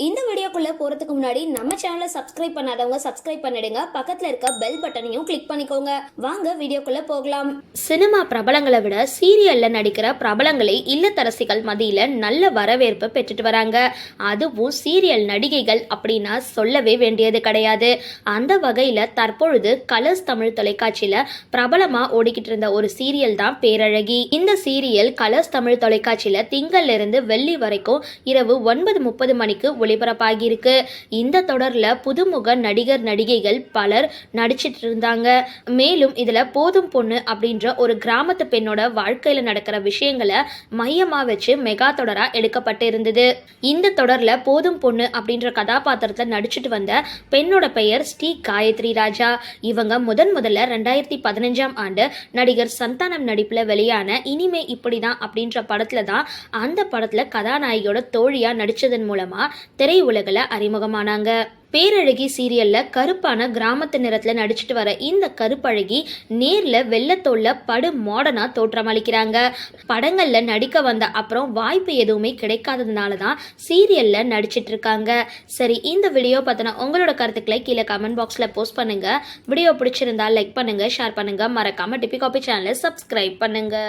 இந்த வீடியோக்குள்ள போறதுக்கு முன்னாடி நம்ம சேனலை சப்ஸ்கிரைப் பண்ணாதவங்க சப்ஸ்கிரைப் பண்ணிடுங்க, பக்கத்துல இருக்க பெல் பட்டனையும் கிளிக் பண்ணிக்கோங்க. வாங்க வீடியோக்குள்ள போகலாம். சினிமா பிரபலங்களை விட சீரியல்ல நடிக்கிற பிரபலங்களை இல்லத்தரசிகள் மத்தியில நல்ல வரவேற்பு பெற்றுட்டு வராங்க. அதுவும் சீரியல் நடிகைகள் அப்படின்னா சொல்லவே வேண்டியது கிடையாது. அந்த வகையில தற்பொழுது கலர்ஸ் தமிழ் தொலைக்காட்சியில பிரபலமா ஓடிக்கிட்டு இருந்த ஒரு சீரியல் தான் பேரழகி. இந்த சீரியல் கலர்ஸ் தமிழ் தொலைக்காட்சியில திங்கள்ல இருந்து வெள்ளி வரைக்கும் இரவு 9:30 மணிக்கு ஒளிபரப்பாகி இருக்கு. இந்த தொடர்ல புதுமுக நடிகர் நடிகைகள் பலர் நடிச்சிட்டு இருந்தாங்க. மேலும் இதுல போதும் பொண்ணு அப்படின்ற ஒரு கிராமத்து பெண்ணோட வாழ்க்கையில நடக்கிற விஷயங்களை மையமா வச்சு மெகா தொடரா எடுக்கப்பட்டு இருந்தது. இந்த தொடர்ல போதும் பொண்ணு அப்படின்ற கதாபாத்திரத்துல நடிச்சிட்டு வந்த பெண்ணோட பெயர் ஸ்ரீ காயத்ரி ராஜா. இவங்க முதல்ல 2015ஆம் ஆண்டு நடிகர் சந்தானம் நடிப்புல வெளியான இனிமே இப்படிதான் அப்படின்ற படத்துல தான் அந்த படத்துல கதாநாயகியோட தோழியா நடிச்சதன் மூலமா திரை உலகில் அறிமுகமானாங்க. பேரழகி சீரியல்ல கருப்பான கிராமத்து நிறத்துல நடிச்சிட்டு வர இந்த கருப்பழகி நேர்ல வெள்ளத்தோல்ல படு மாடர்னா தோற்றமளிக்கிறாங்க. படங்கள்ல நடிக்க வந்த அப்புறம் வாய்ப்பு எதுவுமே கிடைக்காததுனால தான் சீரியல்ல நடிச்சிட்டு இருக்காங்க. சரி, இந்த வீடியோ பத்தின உங்களோட கருத்துக்களை கீழே கமெண்ட் பாக்ஸ்ல போஸ்ட் பண்ணுங்க. வீடியோ பிடிச்சிருந்தா லைக் பண்ணுங்க, ஷேர் பண்ணுங்க, மறக்காம டிபி காபி சேனலை சப்ஸ்கிரைப் பண்ணுங்க.